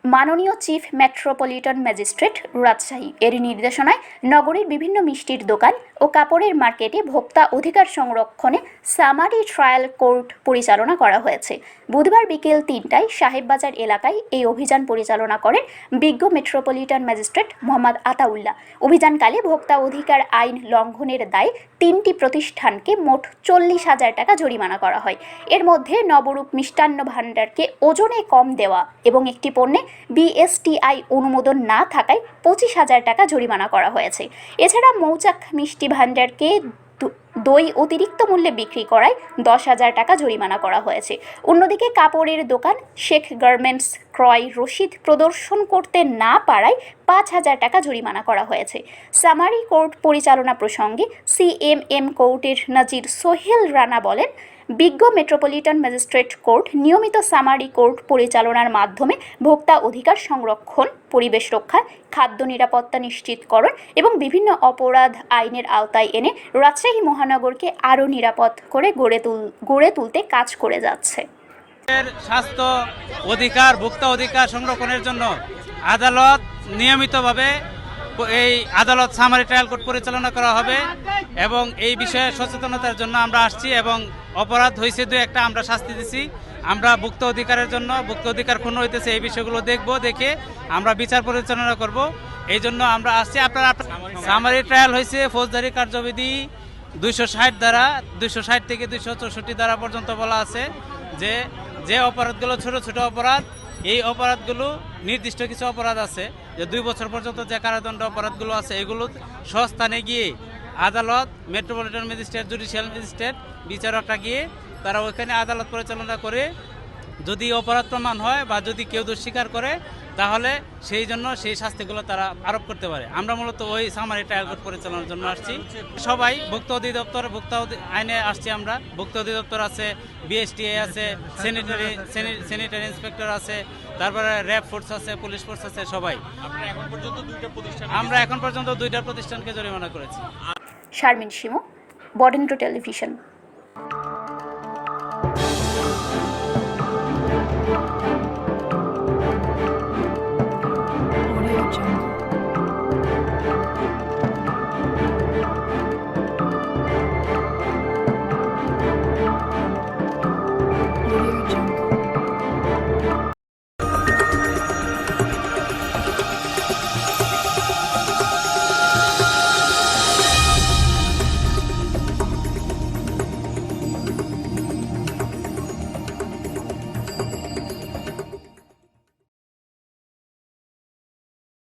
মাননীয় chief metropolitan magistrate Rajshahi এর নির্দেশনায় নগরীর বিভিন্ন মিষ্টির দোকান ও কাপড়ের মার্কেটে ভোক্তা অধিকার সংরক্ষণে সামারি ট্রায়াল কোর্ট পরিচালনা করা হয়েছে। বুধবার বিকেল ৩টায় সাহেববাজার এলাকায় এই অভিযান পরিচালনা করেন বিজ্ঞ মেট্রোপলিটন ম্যাজিস্ট্রেট মোহাম্মদ আতাউল্লাহ। অভিযানকালে ভোক্তা অধিকার আইন লঙ্ঘনের দায়ে ৩টি প্রতিষ্ঠানকে মোট ৪০,০০০ টাকা জরিমানা করা হয়। এর মধ্যে নবরূপ মিষ্টান্ন ভাণ্ডারকে ওজনে কম দেওয়া এবং একটি পণ্যে বিএসটিআই অনুমোদন না থাকায় ২৫,০০০ টাকা জরিমানা করা হয়েছে। এছাড়া মৌচাক মিষ্টি ভাণ্ডারকে দই অতিরিক্ত মূল্যে বিক্রি করায় ১০,০০০ টাকা জরিমানা করা হয়েছে। অন্যদিকে কাপড়ের দোকান শেখ গার্মেন্টস ক্রয় রসিদ প্রদর্শন করতে না পারায় ৫,০০০ টাকা জরিমানা করা হয়েছে। সামারি কোর্ট পরিচালনা প্রসঙ্গে সিএমএম কোর্টের নাজির সোহেল রানা বলেন, বিজ্ঞ মেট্রোপলিটন ম্যাজিস্ট্রেট কোর্ট নিয়মিত সামারি কোর্ট পরিচালনার মাধ্যমে ভোক্তা অধিকার সংরক্ষণ, পরিবেশ রক্ষা, খাদ্য নিরাপত্তা নিশ্চিতকরণ এবং বিভিন্ন অপরাধ আইনের আওতায় এনে রাজশাহী মহানগরকে আরও নিরাপদ করে গড়ে তুলতে কাজ করে যাচ্ছে। স্বাস্থ্য অধিকার, ভোক্তা অধিকার সংরক্ষণের জন্য আদালত নিয়মিতভাবে এই আদালত সামারি ট্রায়াল কোর্ট পরিচালনা করা হবে এবং এই বিষয়ে সচেতনতার জন্য আমরা আসছি এবং অপরাধ হয়েছে একটা আমরা শাস্তি দিছি। আমরা ভোক্তা অধিকারের জন্য ভোক্তা অধিকার ক্ষুণ্ণ হইতেছে এই বিষয়গুলো দেখে আমরা বিচার পরিচালনা করব। এই জন্য আমরা আসছি। আপনারা সামারি ট্রায়াল হয়েছে ফৌজদারি কার্যবিধি ২৬০ ধারা ২৬০ থেকে ২৬৪ ধারা পর্যন্ত বলা আছে যে অপরাধগুলো ছোট ছোট অপরাধ, এই অপরাধগুলো নির্দিষ্ট কিছু অপরাধ আছে যে 2 বছর পর্যন্ত যে কারাদণ্ড অপরাধগুলো আছে এগুলো স্বস্থানে গিয়ে আদালত, মেট্রোপলিটন ম্যাজিস্ট্রেট, জুডিশিয়াল ম্যাজিস্ট্রেট, বিচারকরা গিয়ে তারা ওইখানে আদালত পরিচালনা করে যদি অপরাধ প্রমাণ হয় বা যদি কেউ দোষ স্বীকার করে তাহলে সেই জন্য সেই শাস্তিগুলো তারা আরোপ করতে পারে। আমরা মূলত ওই সামারি ট্রায়াল কোর্ট পরিচালনার জন্য আসছি। সবাই ভোক্তা অধিদপ্তর আইনে আসছি আমরা। ভোক্তা অধিদপ্তর আছে, বিএসটিআই আছে, স্যানিটারি ইন্সপেক্টর আছে, তারপরে র্যাব ফোর্স আছে, পুলিশ ফোর্স আছে, সবাই। আমরা এখন পর্যন্ত দুইটা প্রতিষ্ঠানকে জরিমানা করেছি। শারমিন শিমু, বরেন্দ্র টেলিভিশন।